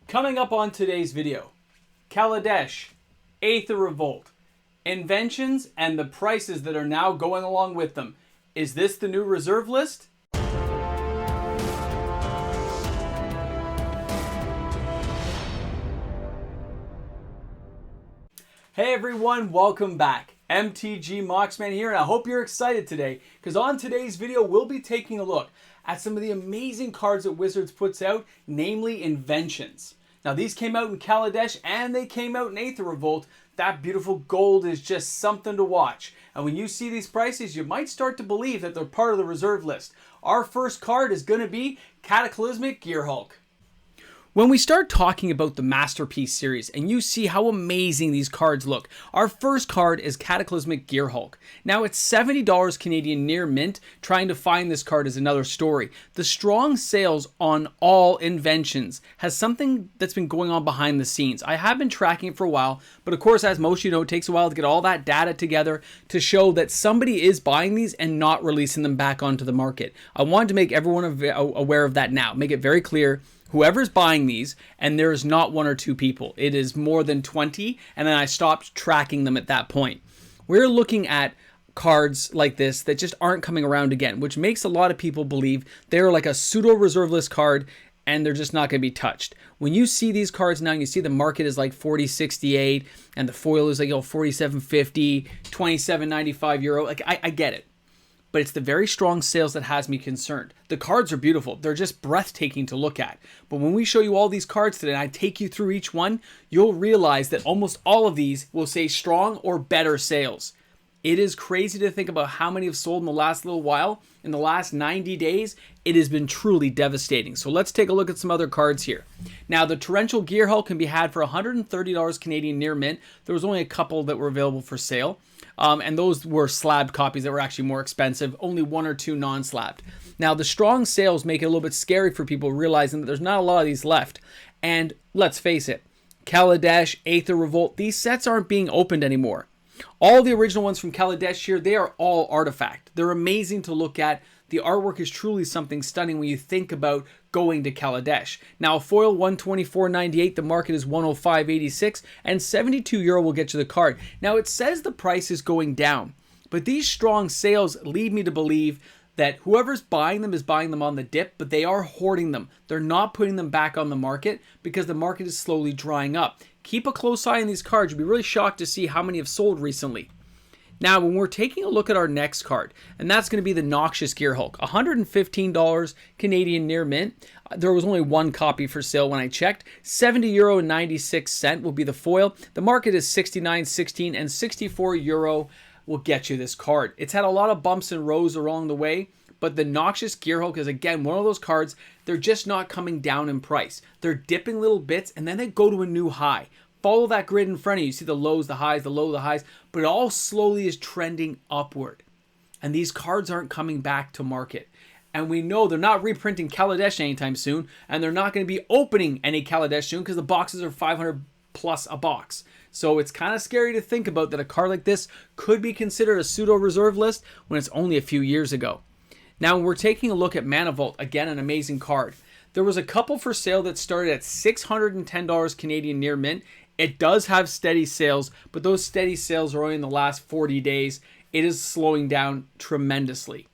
Coming up on today's video, Kaladesh, Aether Revolt, Inventions, and the prices that are now going along with them. Is this the new reserve list? Hey everyone, welcome back. MTG Moxman here, and I hope you're excited today because on today's video we'll be taking a look at some of the amazing cards that Wizards puts out, namely Inventions. Now these came out in Kaladesh and they came out in Aether Revolt. That beautiful gold is just something to watch. And when you see these prices, you might start to believe that they're part of the reserve list. Our first card is going to be Cataclysmic Gearhulk. When we start talking about the Masterpiece series and you see how amazing these cards look, our first card is Cataclysmic Gearhulk. Now it's $70 Canadian near mint. Trying to find this card is another story. The strong sales on all Inventions has something that's been going on behind the scenes. I have been tracking it for a while, but of course, as most of you know, it takes a while to get all that data together to show that somebody is buying these and not releasing them back onto the market. I wanted to make everyone aware of that now, make it very clear. Whoever's buying these, and there's not one or two people, it is more than 20, and then I stopped tracking them at that point. We're looking at cards like this that just aren't coming around again, which makes a lot of people believe they're like a pseudo reserve list card and they're just not going to be touched. When you see these cards now, and you see the market is like 40.68 and the foil is like 47.50, 27.95 euro. Like I get it. But it's the very strong sales that has me concerned. The cards are beautiful. They're just breathtaking to look at. But when we show you all these cards today and I take you through each one, you'll realize that almost all of these will say strong or better sales. It is crazy to think about how many have sold in the last little while. In the last 90 days, it has been truly devastating. So let's take a look at some other cards here. Now, the Torrential Gearhulk can be had for $130 Canadian near mint. There was only a couple that were available for sale. And those were slabbed copies that were actually more expensive, only one or two non-slabbed. Now, the strong sales make it a little bit scary for people realizing that there's not a lot of these left. And let's face it, Kaladesh, Aether Revolt, these sets aren't being opened anymore. All the original ones from Kaladesh here, they are all artifact. They're amazing to look at. The artwork is truly something stunning when you think about going to Kaladesh. Now, foil 124.98, the market is 105.86, and 72 euro will get you the card. Now, it says the price is going down, but these strong sales lead me to believe that whoever's buying them is buying them on the dip, but they are hoarding them. They're not putting them back on the market because the market is slowly drying up. Keep a close eye on these cards. You'll be really shocked to see how many have sold recently. Now, when we're taking a look at our next card, and that's going to be the Noxious Gearhulk, $115 Canadian near mint. There was only one copy for sale when I checked. 70 euro and 96 cent will be the foil. The market is 69.16 and 64 euro will get you this card. It's had a lot of bumps and rows along the way, but the Noxious Gearhulk is, again, one of those cards, they're just not coming down in price. They're dipping little bits, and then they go to a new high. Follow that grid in front of you. You see the lows, the highs, the low, the highs, but it all slowly is trending upward. And these cards aren't coming back to market. And we know they're not reprinting Kaladesh anytime soon, and they're not going to be opening any Kaladesh soon because the boxes are 500 plus a box. So it's kind of scary to think about that a card like this could be considered a pseudo reserve list when it's only a few years ago. Now, when we're taking a look at Manifold, again, an amazing card. There was a couple for sale that started at $610 Canadian near mint. It does have steady sales, but those steady sales are only in the last 40 days. It is slowing down tremendously.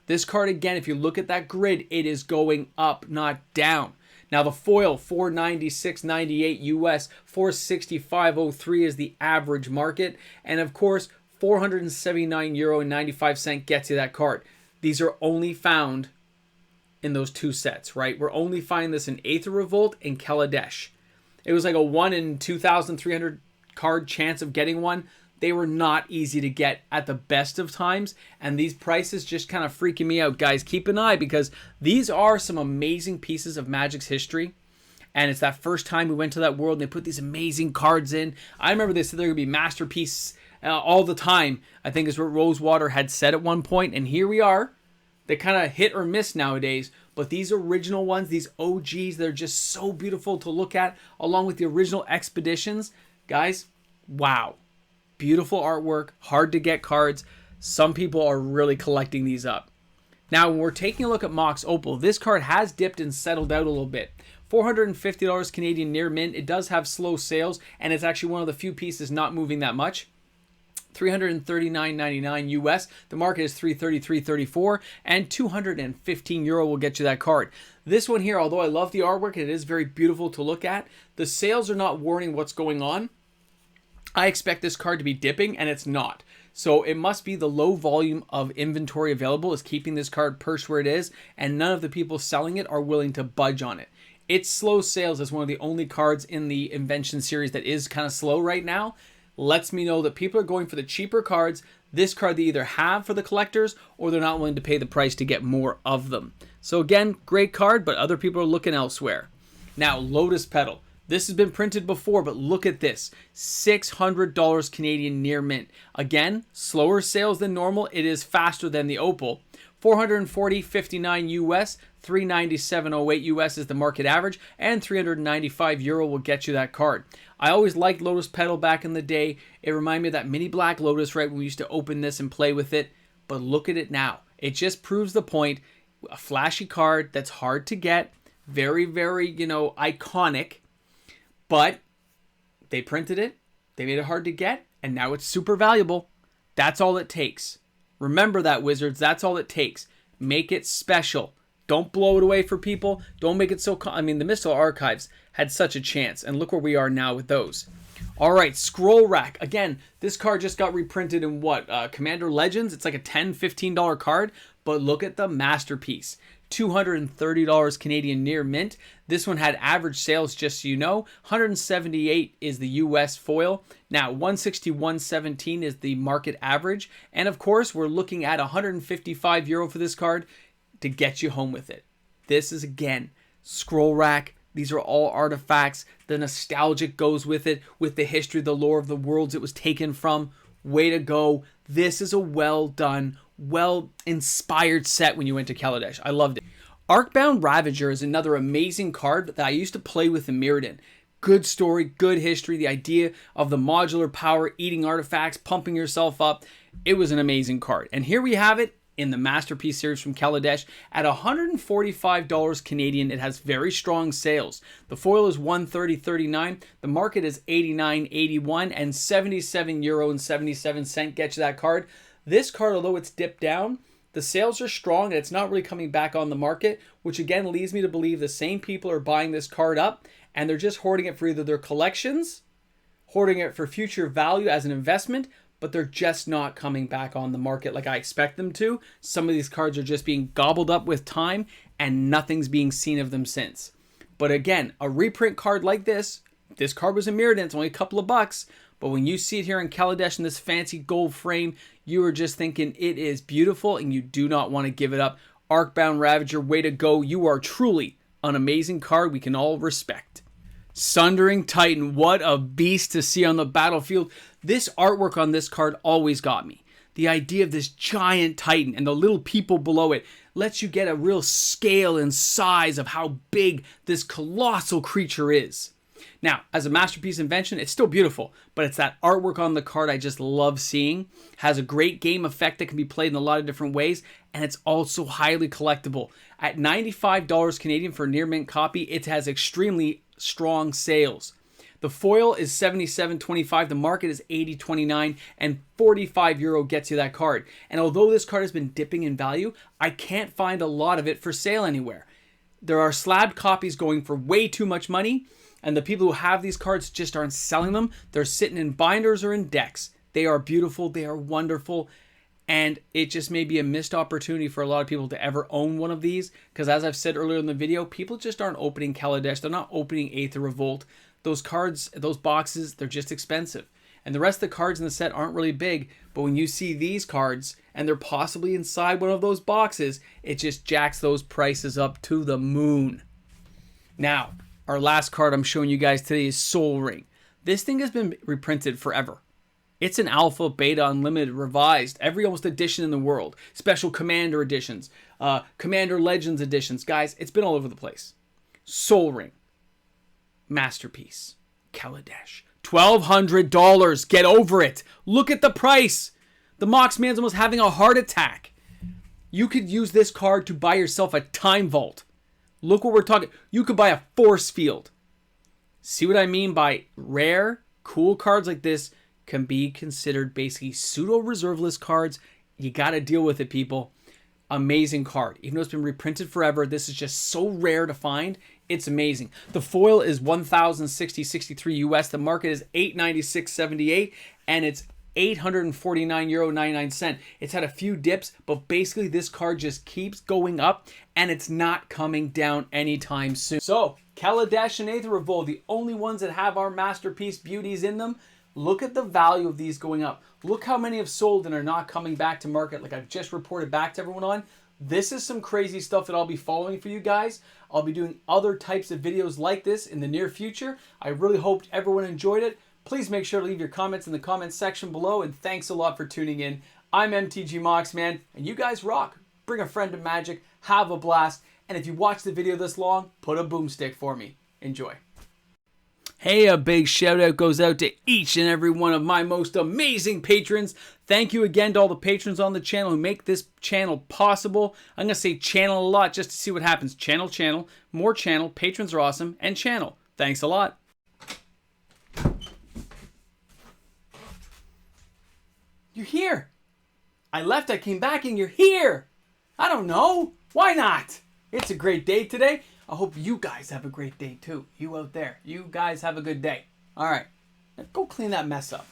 This card, again, if you look at that grid, it is going up, not down. Now, the foil, 496.98 US, 465.03 is the average market. And of course, 479 euro and 95 cent gets you that card. These are only found in those two sets, right? We're only finding this in Aether Revolt and Kaladesh. It was like a 1 in 2,300 card chance of getting one. They were not easy to get at the best of times. And these prices just kind of freaking me out. Guys, keep an eye because these are some amazing pieces of Magic's history. And it's that first time we went to that world and they put these amazing cards in. I remember they said they're going to be Masterpiece all the time. I think is what Rosewater had said at one point. And here we are. They kind of hit or miss nowadays. But these original ones, these OGs, they're just so beautiful to look at, along with the original Expeditions. Guys, wow. Beautiful artwork, hard to get cards. Some people are really collecting these up. Now, when we're taking a look at Mox Opal, this card has dipped and settled out a little bit. $450 Canadian near mint. It does have slow sales, and it's actually one of the few pieces not moving that much. $339.99 US. The market is $333.34, and €215 will get you that card. This one here, although I love the artwork, it is very beautiful to look at. The sales are not warning what's going on. I expect this card to be dipping, and it's not. So it must be the low volume of inventory available is keeping this card perched where it is, and none of the people selling it are willing to budge on it. Its slow sales is one of the only cards in the Invention series that is kind of slow right now. Lets me know that people are going for the cheaper cards. This card they either have for the collectors or they're not willing to pay the price to get more of them. So again, great card, but other people are looking elsewhere. Now, Lotus Pedal. This has been printed before, but look at this. $600 Canadian near mint. Again, slower sales than normal. It is faster than the Opal. $440.59 US, $397.08 US is the market average, and €395 will get you that card. I always liked Lotus Pedal back in the day. It reminded me of that mini black Lotus, right, when we used to open this and play with it. But look at it now. It just proves the point. A flashy card that's hard to get. Very, very, iconic. But they printed it. They made it hard to get. And now it's super valuable. That's all it takes. Remember that, Wizards. That's all it takes. Make it special. Don't blow it away for people. Don't make it so... the Mystical Archives had such a chance. And look where we are now with those. All right, Scroll Rack. Again, this card just got reprinted in what? Commander Legends? It's like a $10, $15 card. But look at the masterpiece. $230 Canadian near mint. This one had average sales, just so you know. $178 is the US foil. Now, €161.17 is the market average. And of course, we're looking at €155 for this card to get you home with it. This is, again, Scroll Rack. These are all artifacts. The nostalgic goes with it, with the history, the lore of the worlds it was taken from. Way to go. This is a well done, well-inspired set when you went to Kaladesh. I loved it. Arkboundravager is another amazing card that I used to play with in Mirrodin. Good story, good history, the idea of the modular power, eating artifacts, pumping yourself up. It was an amazing card. And here we have it in the Masterpiece series from Kaladesh at $145 Canadian. It has very strong sales. The foil is €130.39. The market is €89.81, and €77.77 gets you that card. This card, although it's dipped down, the sales are strong and it's not really coming back on the market, which again leads me to believe the same people are buying this card up and they're just hoarding it for either their collections, hoarding it for future value as an investment, but they're just not coming back on the market like I expect them to. Some of these cards are just being gobbled up with time and nothing's being seen of them since. But again, a reprint card like this card was in Mirrodin, it's only a couple of bucks, but when you see it here in Kaladesh in this fancy gold frame, you are just thinking it is beautiful and you do not want to give it up. Arkboundravager, way to go. You are truly an amazing card we can all respect. Sundering Titan, what a beast to see on the battlefield. This artwork on this card always got me. The idea of this giant Titan and the little people below it lets you get a real scale and size of how big this colossal creature is. Now, as a Masterpiece Invention, it's still beautiful, but it's that artwork on the card I just love seeing. Has a great game effect that can be played in a lot of different ways, and it's also highly collectible. At $95 Canadian for a near mint copy, it has extremely strong sales. The foil is €77.25, the market is €80.29, and €45 gets you that card. And although this card has been dipping in value, I can't find a lot of it for sale anywhere. There are slabbed copies going for way too much money, and the people who have these cards just aren't selling them. They're sitting in binders or in decks. They are beautiful, they are wonderful, and it just may be a missed opportunity for a lot of people to ever own one of these, because as I've said earlier in the video, people just aren't opening Kaladesh, they're not opening Aether Revolt. Those cards, those boxes, they're just expensive. And the rest of the cards in the set aren't really big, but when you see these cards, and they're possibly inside one of those boxes, it just jacks those prices up to the moon. Now, our last card I'm showing you guys today is Soul Ring. This thing has been reprinted forever. It's an alpha, beta, unlimited, revised, every almost edition in the world. Special Commander editions, Commander Legends editions. Guys, it's been all over the place. Soul Ring. Masterpiece. Kaladesh. $1,200. Get over it. Look at the price. The Mox man's almost having a heart attack. You could use this card to buy yourself a Time Vault. Look what we're talking. You could buy a force field. See what I mean by rare, cool cards like this can be considered basically pseudo reserve list cards. You got to deal with it, people. Amazing card. Even though it's been reprinted forever, this is just so rare to find. It's amazing. The foil is 1,060.63 US. The market is 896.78, and it's €849.99. It's had a few dips, but basically this card just keeps going up, and it's not coming down anytime soon. So, Kaladesh and Aether Revolt, the only ones that have our masterpiece beauties in them. Look at the value of these going up. Look how many have sold and are not coming back to market, like I've just reported back to everyone on. This is some crazy stuff that I'll be following for you guys. I'll be doing other types of videos like this in the near future. I really hoped everyone enjoyed it. Please make sure to leave your comments in the comments section below, and thanks a lot for tuning in. I'm MTG Moxman, and you guys rock. Bring a friend to Magic, have a blast, and if you watch the video this long, put a boomstick for me. Enjoy. Hey, a big shout out goes out to each and every one of my most amazing patrons. Thank you again to all the patrons on the channel who make this channel possible. I'm going to say channel a lot just to see what happens. Channel, more channel, patrons are awesome, and channel. Thanks a lot. You're here. I left, I came back, and you're here. I don't know. Why not? It's a great day today. I hope you guys have a great day too. You out there. You guys have a good day. All right. Now go clean that mess up.